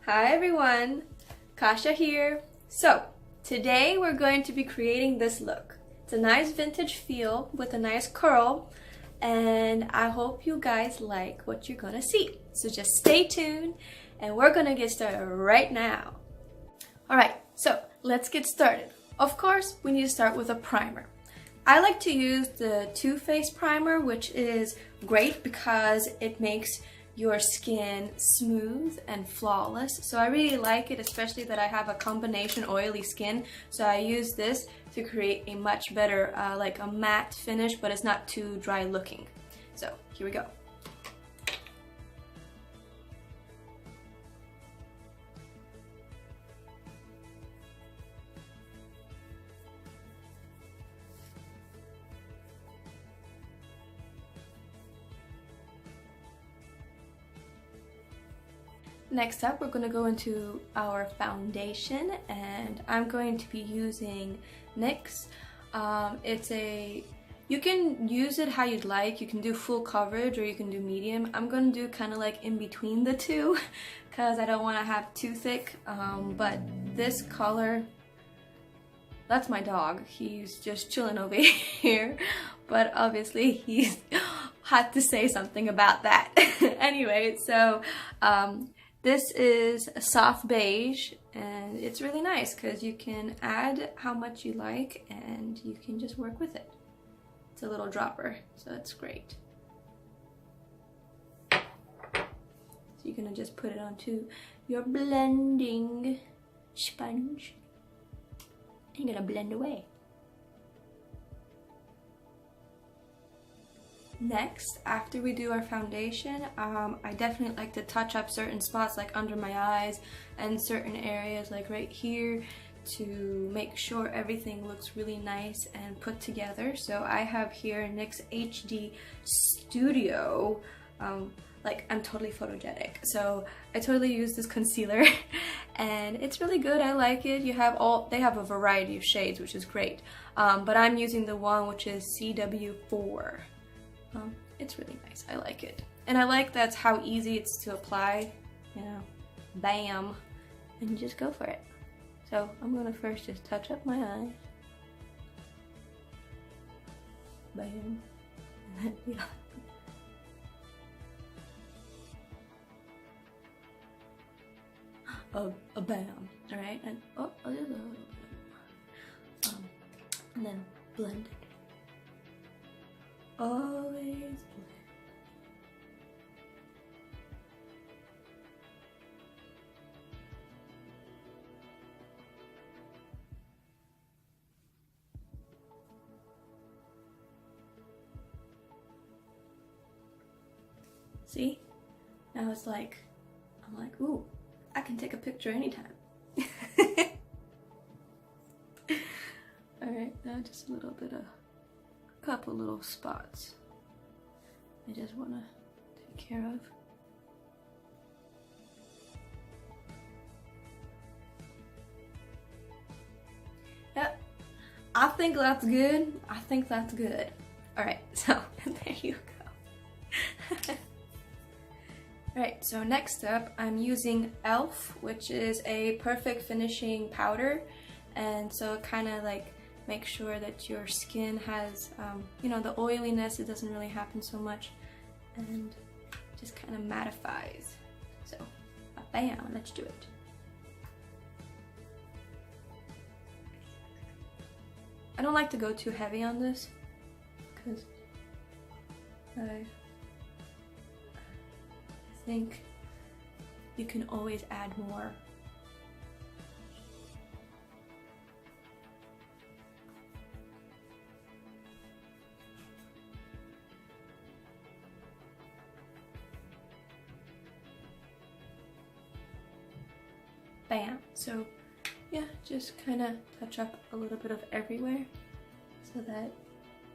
Hi everyone, Kasha here. So today we're going to be creating this look. It's a nice vintage feel with a nice curl, and I hope you guys like what you're gonna see. So just stay tuned and we're gonna get started right now. Alright, so let's get started. Of course, we need to start with a primer. I like to use the Too Faced primer, which is great because it makes your skin smooth and flawless. So I really like it, especially that I have a combination oily skin. So I use this to create a much better, like a matte finish, but it's not too dry looking. So here we go. Next up, we're going to go into our foundation, and I'm going to be using NYX. You can use it how you'd like. You can do full coverage or you can do medium. I'm going to do kind of like in between the two because I don't want to have too thick, but this color, that's my dog. He's just chilling over here, but obviously he's had to say something about that. Anyway, so this is a soft beige, and it's really nice because you can add how much you like and you can just work with it. It's a little dropper, so it's great. So you're gonna just put it onto your blending sponge and you're gonna blend away. Next, after we do our foundation, I definitely like to touch up certain spots like under my eyes and certain areas like right here to make sure everything looks really nice and put together. So I have here NYX HD Studio. Like, I'm totally photogenic, so I totally use this concealer and it's really good. I like it. They have a variety of shades, which is great, but I'm using the one which is CW4. It's really nice. I like it. And I like that's how easy it's to apply, you know, bam, and you just go for it. So I'm gonna first just touch up my eyes. Bam. And then, yeah. A bam. Alright, and oh, a little bit. And then blend it. Always blend. See? Now it's like, I'm like, ooh, I can take a picture anytime. Alright, now just a little bit of, couple little spots I just want to take care of. Yep, I think that's good. I think that's good. Alright, so there you go. Alright, so next up I'm using e.l.f., which is a perfect finishing powder, and so it kind of like make sure that your skin has, you know, the oiliness, it doesn't really happen so much, and just kind of mattifies. So, bam, let's do it. I don't like to go too heavy on this, because I think you can always add more. Bam. So yeah, just kind of touch up a little bit of everywhere so that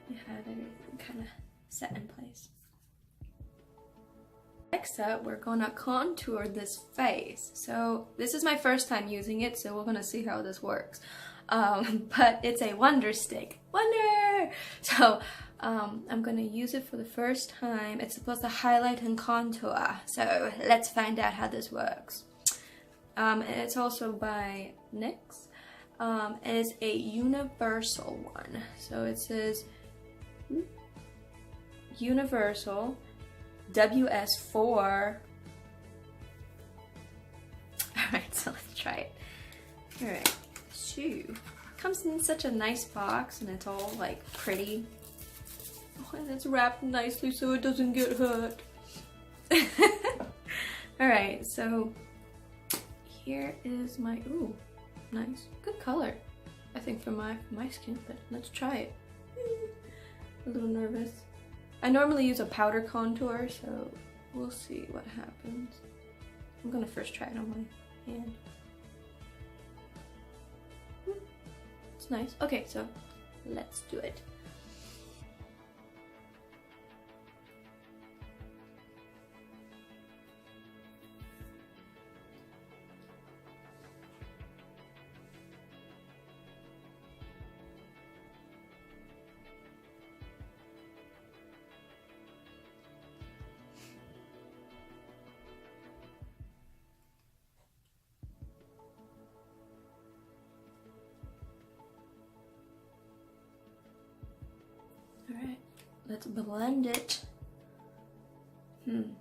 you have everything kind of set in place. Next up, we're gonna contour this face. So this is my first time using it, so we're gonna see how this works. But it's a Wonder Stick. Wonder! So I'm gonna use it for the first time. It's supposed to highlight and contour. So let's find out how this works. And it's also by NYX. And it's a universal one. So it says Universal WS4. Alright, so let's try it. Alright, shoe. Comes in such a nice box and it's all like pretty. Oh, and it's wrapped nicely so it doesn't get hurt. Alright, so here is my, ooh, nice, good color. I think for my skin, but let's try it. A little nervous. I normally use a powder contour, so we'll see what happens. I'm gonna first try it on my hand. It's nice. Okay, so let's do it. Alright, let's blend it. You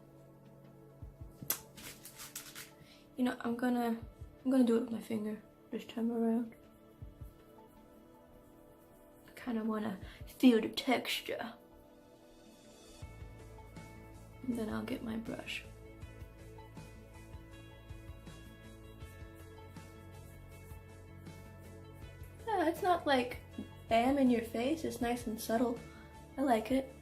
know, I'm gonna do it with my finger this time around. I kind of want to feel the texture. And then I'll get my brush. Yeah, it's not like bam in your face, it's nice and subtle. I like it.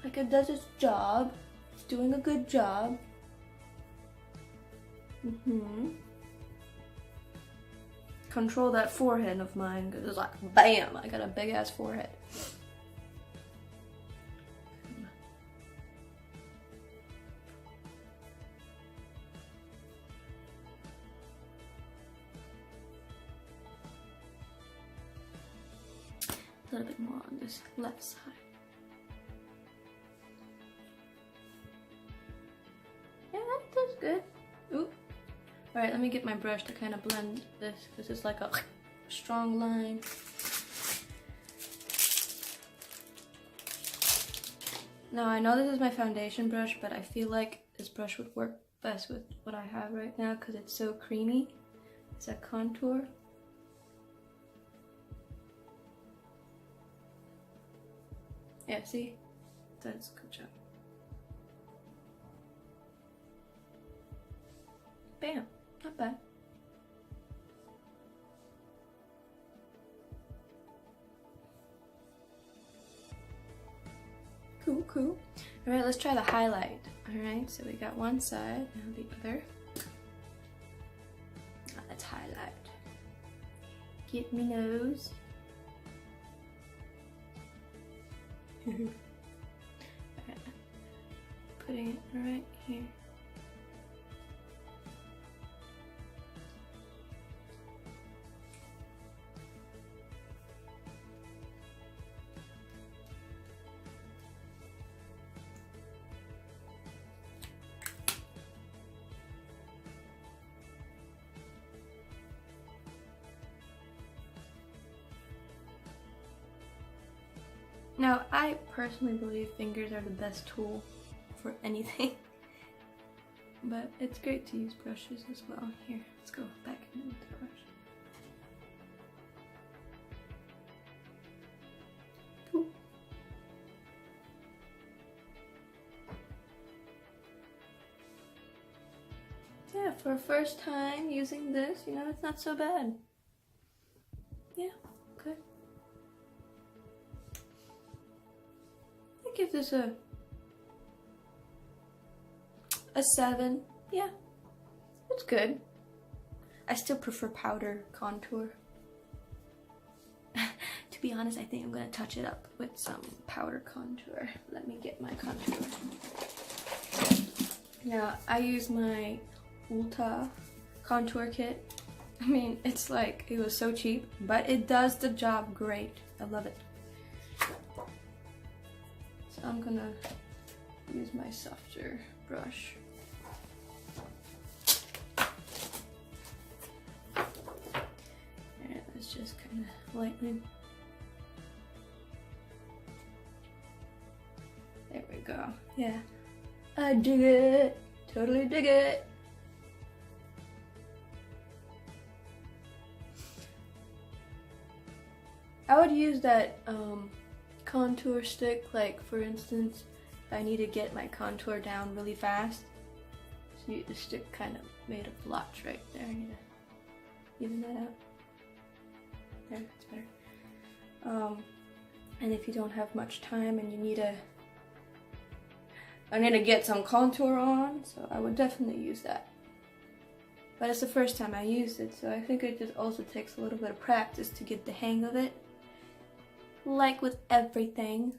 Like it does its job. It's doing a good job. Control that forehead of mine because it's like bam, I got a big ass forehead. A little bit more on this left side. Yeah, that's good. Ooh. Alright, let me get my brush to kind of blend this because it's like a strong line. Now I know this is my foundation brush, but I feel like this brush would work best with what I have right now because it's so creamy. It's a contour. Yeah, see? That's a good job. Bam, not bad. Cool, cool. All right, let's try the highlight. All right, so we got one side, now the other. Let's highlight. Get me nose. Right. Putting it right here. Now, I personally believe fingers are the best tool for anything, but it's great to use brushes as well. Here, let's go back in with the brush. Cool. Yeah, for a first time using this, you know, it's not so bad. Yeah, okay. Give this a 7. Yeah, it's good. I still prefer powder contour. To be honest, I think I'm gonna touch it up with some powder contour. Let me get my contour. Now, I use my Ulta contour kit. I mean, it's like, it was so cheap, but it does the job great. I love it. I'm gonna use my softer brush. And let's just kind of lightly. There we go. Yeah, I dig it. Totally dig it. I would use that contour stick, like for instance, if I need to get my contour down really fast. See, the stick kind of made a blotch right there. I need to even that out. There, that's better. And if you don't have much time and you need I need to get some contour on, so I would definitely use that. But it's the first time I used it, so I think it just also takes a little bit of practice to get the hang of it. Like with everything,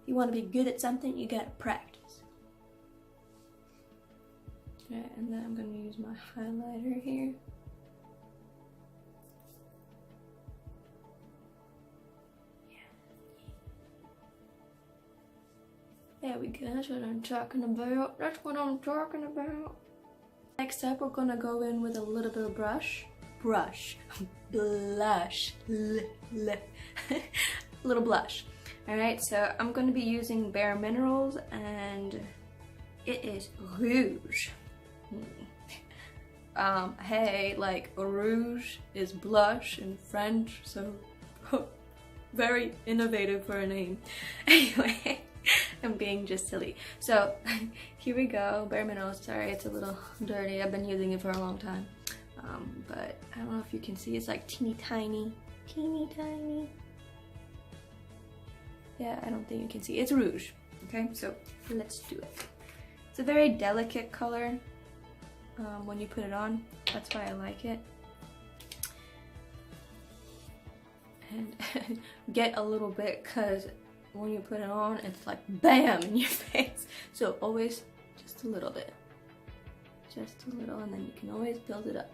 you want to be good at something, you gotta practice. Okay, and then I'm gonna use my highlighter here. There we go, that's what I'm talking about. That's what I'm talking about. Next up, we're gonna go in with a little bit of blush. Little blush. Alright, so I'm gonna be using Bare Minerals, and it is Rouge. Hey, like rouge is blush in French, so very innovative for a name. Anyway. I'm being just silly. So here we go, Bare Minerals. Sorry, it's a little dirty. I've been using it for a long time. But I don't know if you can see, it's like teeny tiny. Yeah, I don't think you can see. It's rouge. Okay, so let's do it. It's a very delicate color when you put it on. That's why I like it. And get a little bit, because when you put it on, it's like BAM in your face. So always just a little bit. Just a little, and then you can always build it up.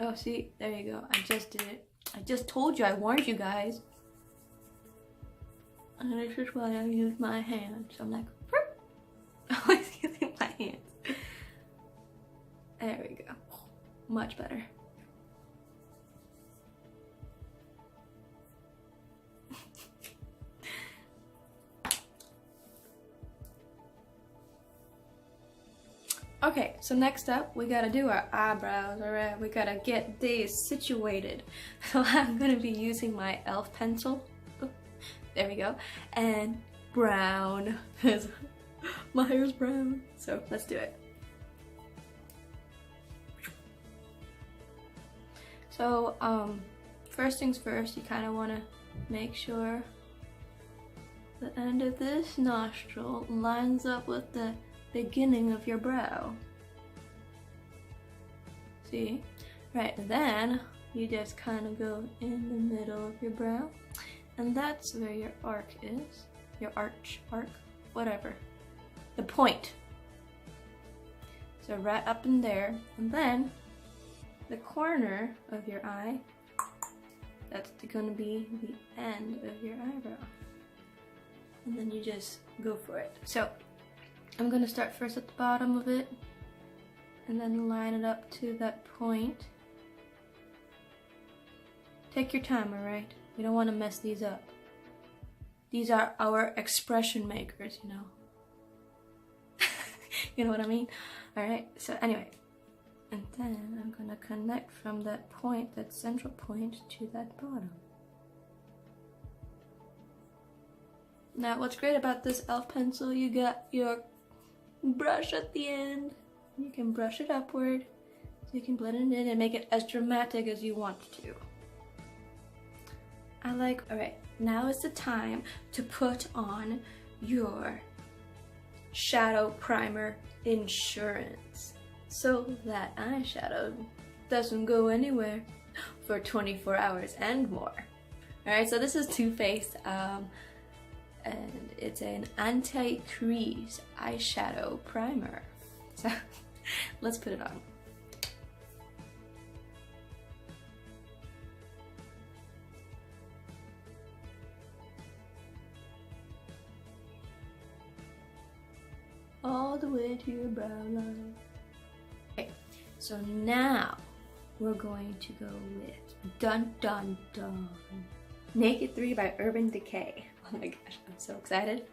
Oh, see, there you go. I just did it. I just told you, I warned you guys. And this is why I use my hands. I'm like, always using my hands. There we go. Much better. Okay, so next up, we gotta do our eyebrows, alright? We gotta get these situated. So I'm gonna be using my e.l.f. pencil. Oh, there we go. And brown. My hair's brown. So let's do it. So, first things first, you kind of want to make sure the end of this nostril lines up with the beginning of your brow. See? Right, then you just kind of go in the middle of your brow, and that's where your arc is. Your arc, whatever. The point. So right up in there, and then the corner of your eye, that's gonna be the end of your eyebrow. And then you just go for it. So I'm gonna start first at the bottom of it and then line it up to that point. Take your time, alright? We don't want to mess these up. These are our expression makers, you know. You know what I mean? Alright, so anyway. And then I'm gonna connect from that point, that central point, to that bottom. Now what's great about this e.l.f. pencil, you got your brush at the end. You can brush it upward, so you can blend it in and make it as dramatic as you want to. Alright, now is the time to put on your shadow primer insurance, so that eyeshadow doesn't go anywhere for 24 hours and more. Alright, so this is Too Faced, and it's an anti-crease eyeshadow primer. So Let's put it on. All the way to your brow line. Okay, so now we're going to go with Dun Dun Dun Naked 3 by Urban Decay. Oh my gosh, I'm so excited.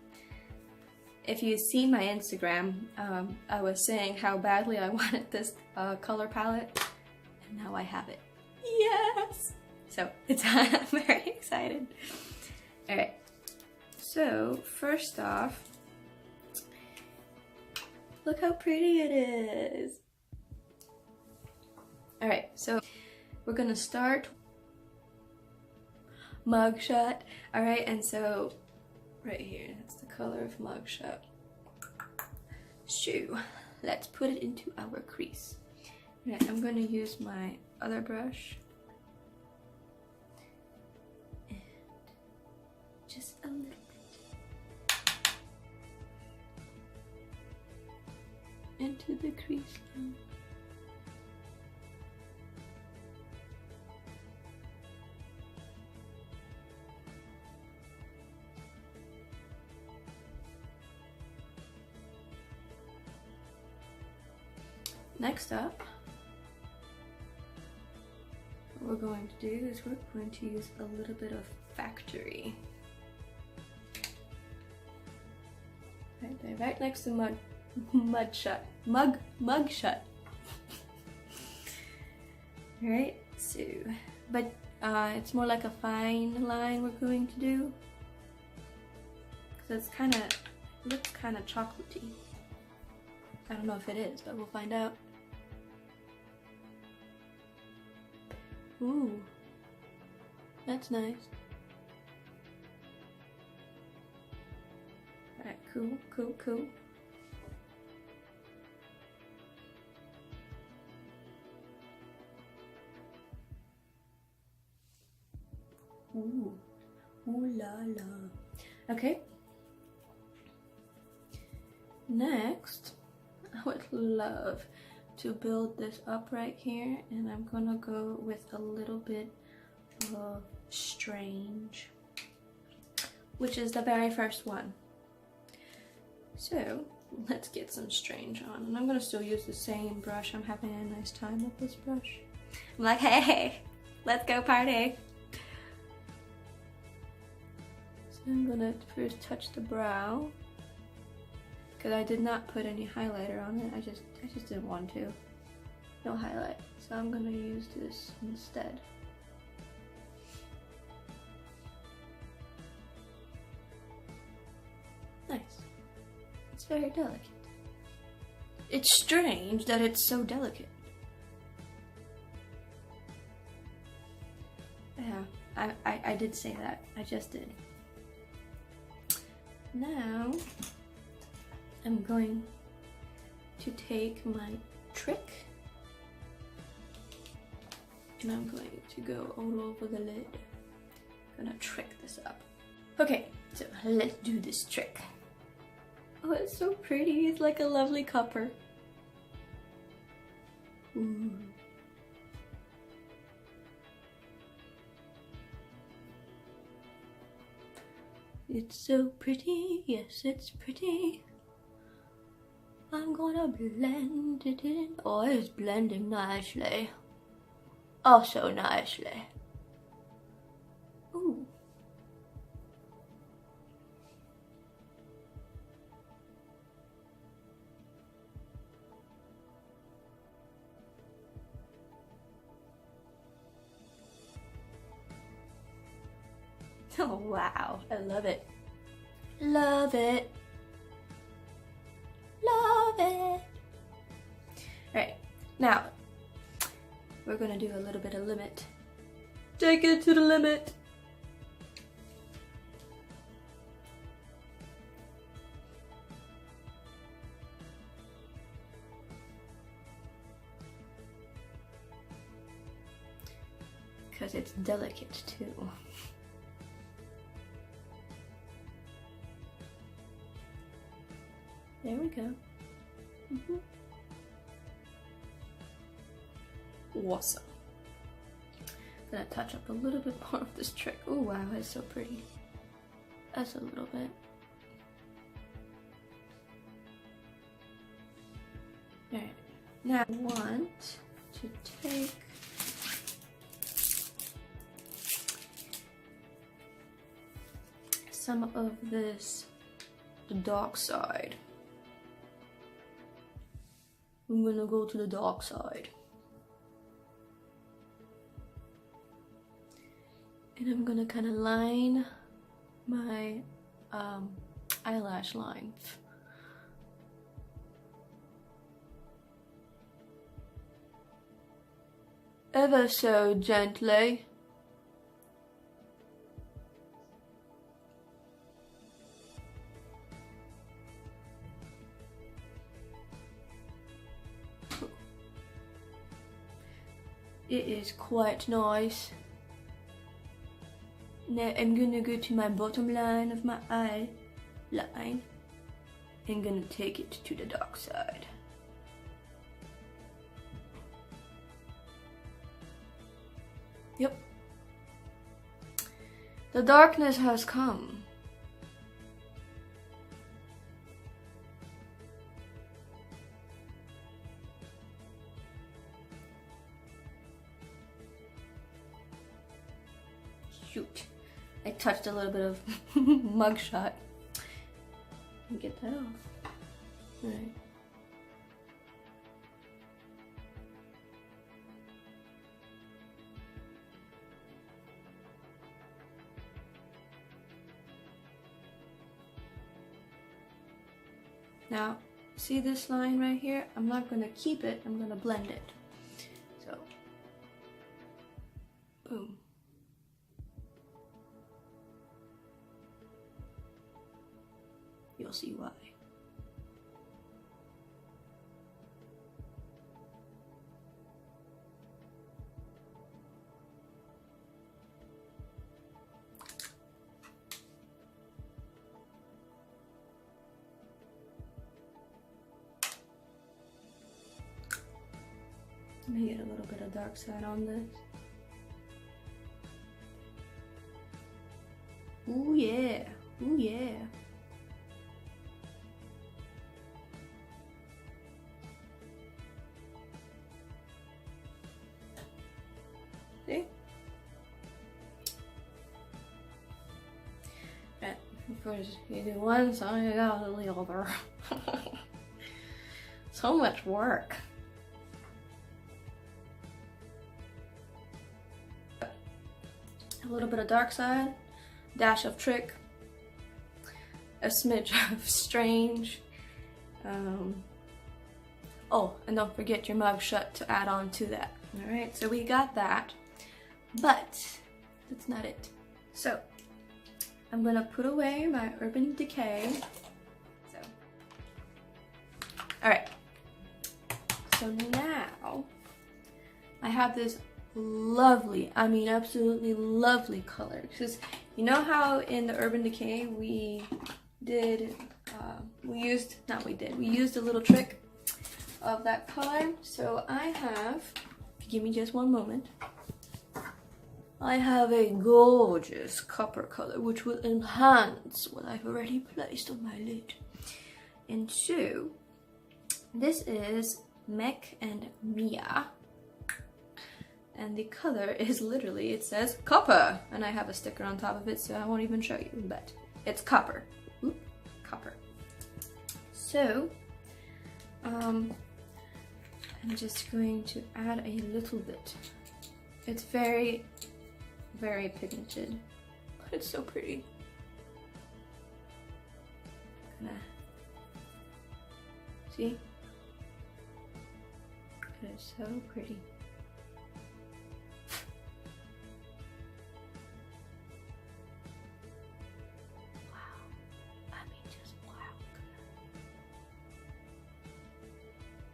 If you've seen my Instagram, I was saying how badly I wanted this color palette, and now I have it. Yes! So I'm very excited. Alright, so first off, look how pretty it is. Alright, so we're gonna start Mugshot. Alright, and so right here, that's the color of Mugshot. So let's put it into our crease. Alright, I'm gonna use my other brush. And just a little bit. Into the crease line. Next up, what we're going to do is we're going to use a little bit of Factory. Right there, right next to Mugshot. Alright, so, but it's more like a fine line we're going to do. Because it looks kind of chocolatey. I don't know if it is, but we'll find out. Ooh, that's nice. Alright, cool, cool, cool. Ooh, ooh la la. Okay. Next, I would love to build this up right here, and I'm gonna go with a little bit of Strange, which is the very first one. So let's get some Strange on, and I'm gonna still use the same brush. I'm having a nice time with this brush. I'm like, hey, let's go party. So I'm gonna first touch the brow, because I did not put any highlighter on it. I just didn't want to. No highlight. So I'm gonna use this instead. Nice. It's very delicate. It's strange that it's so delicate. Yeah, I did say that. I just did. Now, I'm going to take my trick and I'm going to go all over the lid. I'm gonna trick this up. Okay, so let's do this trick. Oh, it's so pretty. It's like a lovely copper. Ooh. It's so pretty, yes, it's pretty. I'm gonna blend it in. Oh, it's blending nicely. Oh, so nicely. Ooh. Oh, wow. I love it. Love it. Love it. Alright, now we're gonna do a little bit of limit. Take it to the limit. Because it's delicate too. There we go. awesome. Gonna touch up a little bit more of this trick. Oh wow, that's so pretty. That's a little bit. Alright, now I want to take some of this, the dark side. I'm gonna go to the dark side. And I'm gonna kind of line my eyelash line. Ever so gently. It is quite nice. Now I'm gonna go to my bottom line of my eye line and gonna take it to the dark side. Yep. The darkness has come. Shoot. I touched a little bit of mugshot. Get that off. Alright. Now, see this line right here? I'm not gonna keep it, I'm gonna blend it. So, boom. You'll see why. Let me get a little bit of dark side on this. Ooh yeah, ooh yeah. See? And of course, you do one side, you gotta do the other. So much work. A little bit of dark side, dash of trick, a smidge of strange. Oh, and don't forget your mugshot to add on to that. Alright, so we got that, but that's not it. So, I'm gonna put away my Urban Decay. So, alright. So now, I have this lovely, I mean absolutely lovely color. Because you know how in the Urban Decay we did, we used a little trick of that color. So I have, give me just one moment. I have a gorgeous copper color which will enhance what I've already placed on my lid. And so, this is Mech and Mia. And the color is literally, it says copper. And I have a sticker on top of it, so I won't even show you, but it's copper. Oop, copper. So, I'm just going to add a little bit. It's very, very pigmented, but it's so pretty. See? It is so pretty.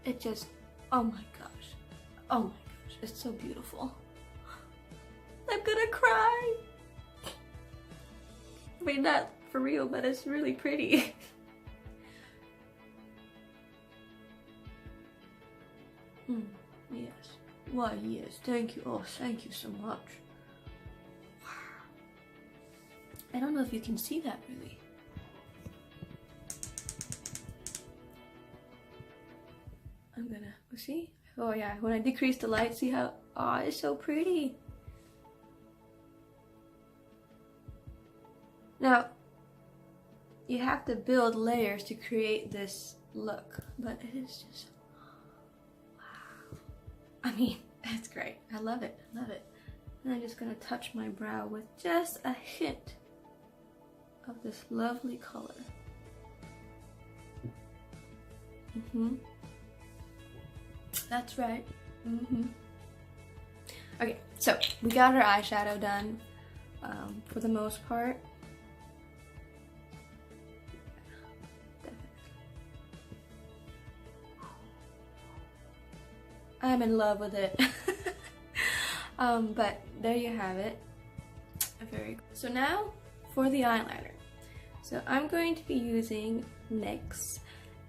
It just, oh my gosh, oh my gosh, it's so beautiful. I'm gonna cry. I mean, not for real, but it's really pretty. Yes, Why, yes, thank you. Oh, thank you so much. Wow. I don't know if you can see that really. I'm gonna, see? Oh yeah, when I decrease the light, see how, oh, it's so pretty. Now, you have to build layers to create this look, but it is just, wow. I mean, it's great. I love it, I love it. And I'm just gonna touch my brow with just a hint of this lovely color. That's right. Okay, so we got our eyeshadow done for the most part. I'm in love with it. But there you have it. So now for the eyeliner. So I'm going to be using NYX,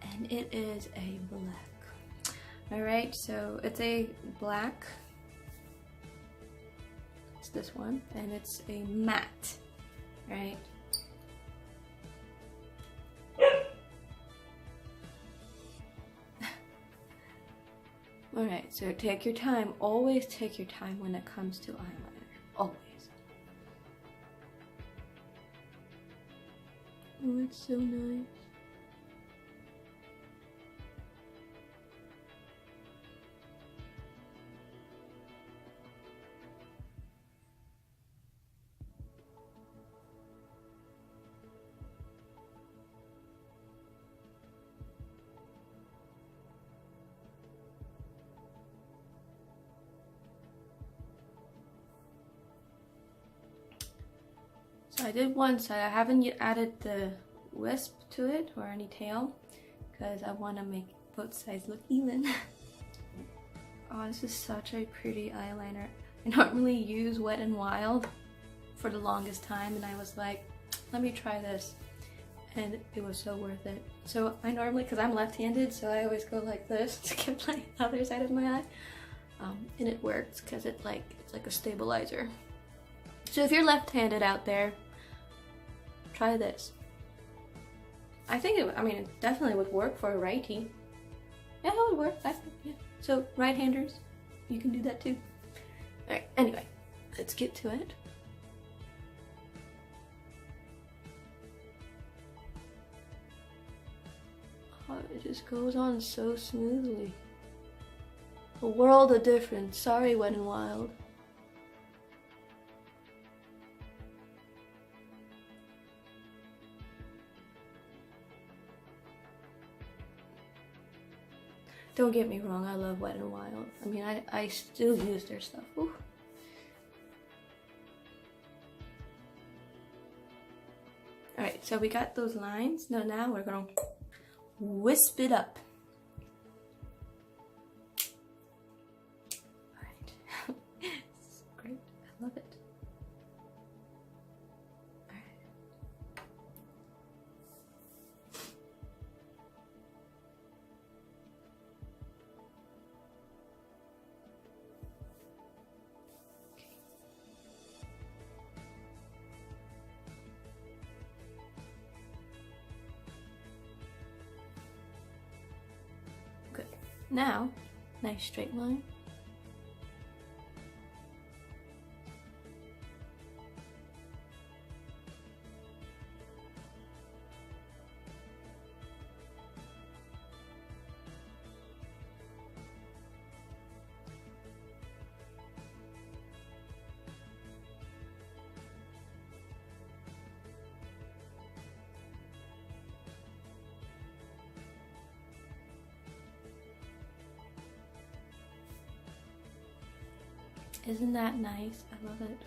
and it is a black. Alright, so it's a black. It's this one, and it's a matte, right? Alright, so take your time. Always take your time when it comes to eyeliner. Always. Oh, it's so nice. So I did one side. I haven't yet added the wisp to it or any tail because I want to make both sides look even. Oh, this is such a pretty eyeliner. I normally use Wet n Wild for the longest time, and I was like, let me try this, and it was so worth it. So I normally, because I'm left-handed, so I always go like this to get my other side of my eye, and it works because it's like a stabilizer. So if you're left-handed out there, try this. I think it definitely would work for a righty. Yeah, it would work. Yeah. So right-handers, you can do that too. Alright, anyway, let's get to it. Oh, it just goes on so smoothly. A world of difference. Sorry, Wet n Wild. Don't get me wrong, I love Wet n Wild. I mean, I still use their stuff. Ooh. Alright, so we got those lines. Now we're gonna wisp it up. Alright. It's great. I love it. Good. Now, nice straight line. Isn't that nice? I love it.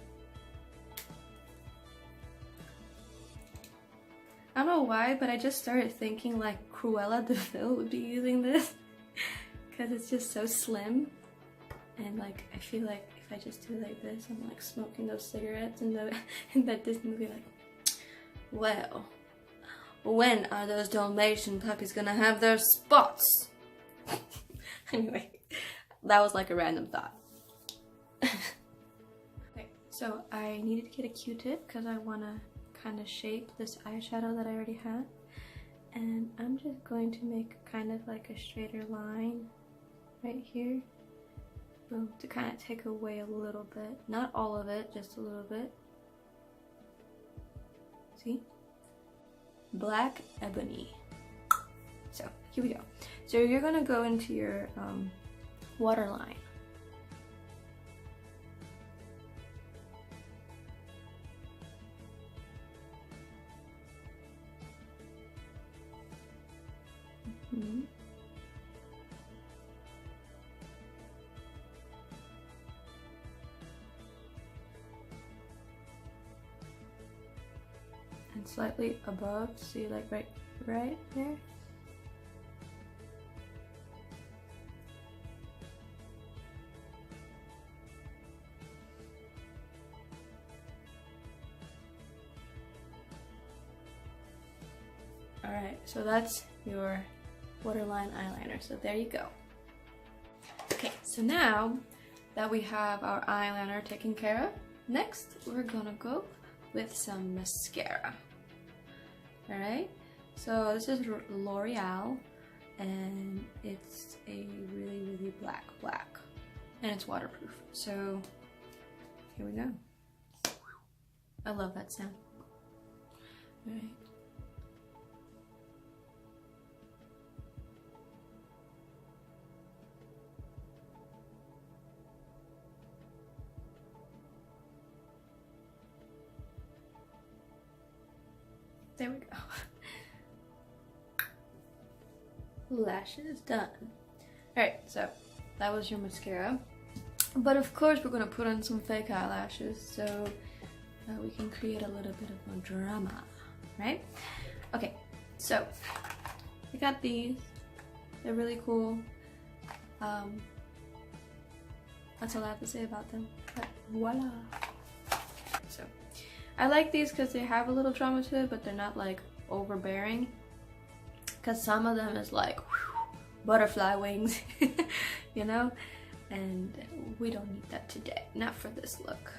I don't know why, but I just started thinking like Cruella de Vil would be using this because it's just so slim, and like I feel like if I just do like this, I'm like smoking those cigarettes in that Disney movie. Like, well, when are those Dalmatian puppies gonna have their spots? Anyway, that was like a random thought. Okay, so I needed to get a Q-tip because I want to kind of shape this eyeshadow that I already have. And I'm just going to make kind of like a straighter line right here. Boom, to kind of take away a little bit. Not all of it, just a little bit. See? Black Ebony. So, here we go. So you're gonna go into your waterline. Mm-hmm. And slightly above, see, like right there. Alright, so that's your waterline eyeliner. So there you go. Okay, so now that we have our eyeliner taken care of, next we're gonna go with some mascara. Alright, so this is L'Oreal and it's a really black, and it's waterproof. So here we go. I love that sound. Alright. There we go. Lashes done. Alright, so that was your mascara. But of course we're going to put on some fake eyelashes so we can create a little bit of a drama, right? Okay, so I got these. They're really cool. That's all I have to say about them. But voila! So I like these because they have a little drama to it, but they're not like overbearing. Because some of them is like whew, butterfly wings, you know? And we don't need that today, not for this look.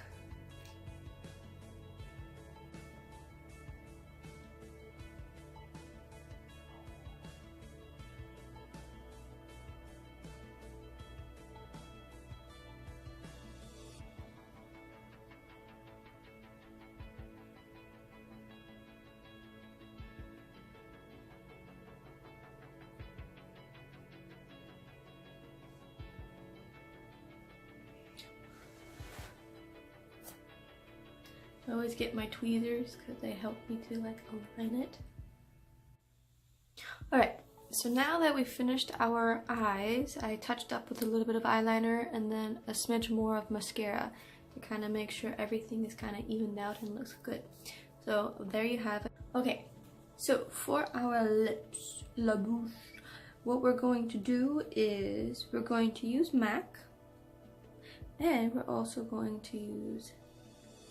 I always get my tweezers because they help me to like align it. Alright, so now that we've finished our eyes, I touched up with a little bit of eyeliner and then a smidge more of mascara to kind of make sure everything is kind of evened out and looks good. So there you have it. Okay, so for our lips, la bouche, what we're going to do is we're going to use MAC and we're also going to use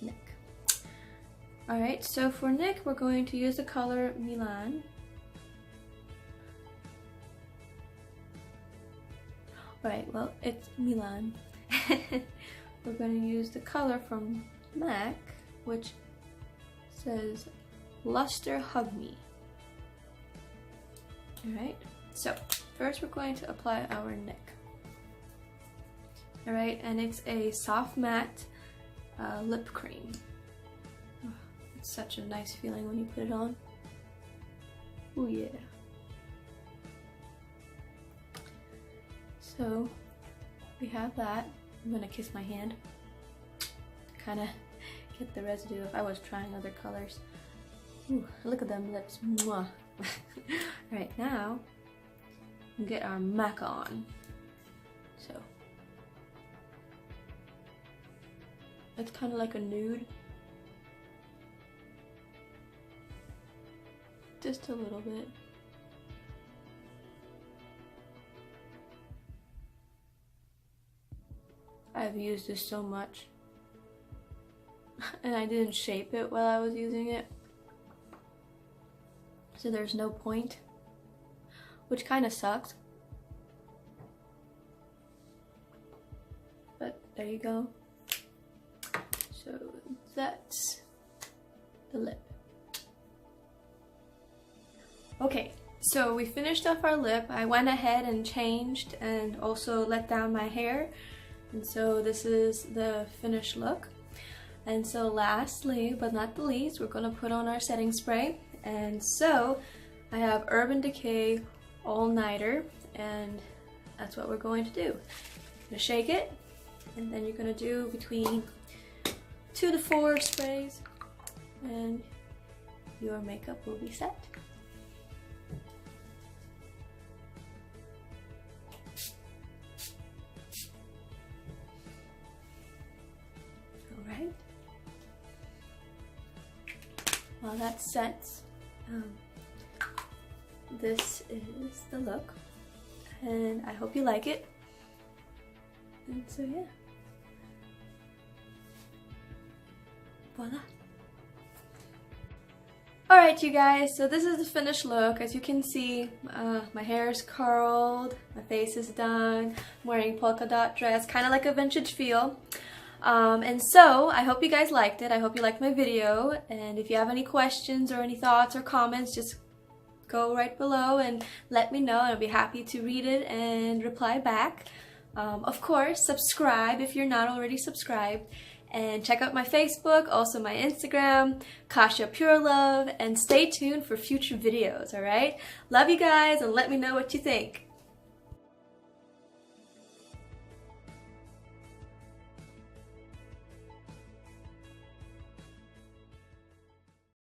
NYX. Alright, so for NYX, we're going to use the color Milan. Alright, well, it's Milan. We're going to use the color from MAC, which says Luster Hug Me. Alright, so first we're going to apply our NYX. Alright, and it's a soft matte lip cream. It's such a nice feeling when you put it on. Oh yeah. So we have that. I'm gonna kiss my hand to kind of get the residue of. I was trying other colors. Ooh, look at them lips. Mwah. Alright, now we get our MAC on. So it's kind of like a nude. Just a little bit. I've used this so much and I didn't shape it while I was using it, so there's no point, which kind of sucks, but There you go. So that's the lip. Okay, so we finished off our lip. I went ahead and changed and also let down my hair. And so this is the finished look. And so lastly, but not the least, we're gonna put on our setting spray. And so I have Urban Decay All Nighter, and that's what we're going to do. You're gonna shake it, and then you're gonna do between 2 to 4 sprays, and your makeup will be set. Alright. While that's set, this is the look, and I hope you like it. And so yeah, voila. Alright you guys, so this is the finished look. As you can see, my hair is curled, my face is done, I'm wearing a polka dot dress, kind of like a vintage feel. And so I hope you guys liked it. I hope you liked my video, and if you have any questions or any thoughts or comments, just go right below and let me know, and I'll be happy to read it and reply back. Of course, subscribe if you're not already subscribed, and check out my Facebook, also my Instagram, Kasia Pure Love, and stay tuned for future videos, alright? Love you guys, and let me know what you think.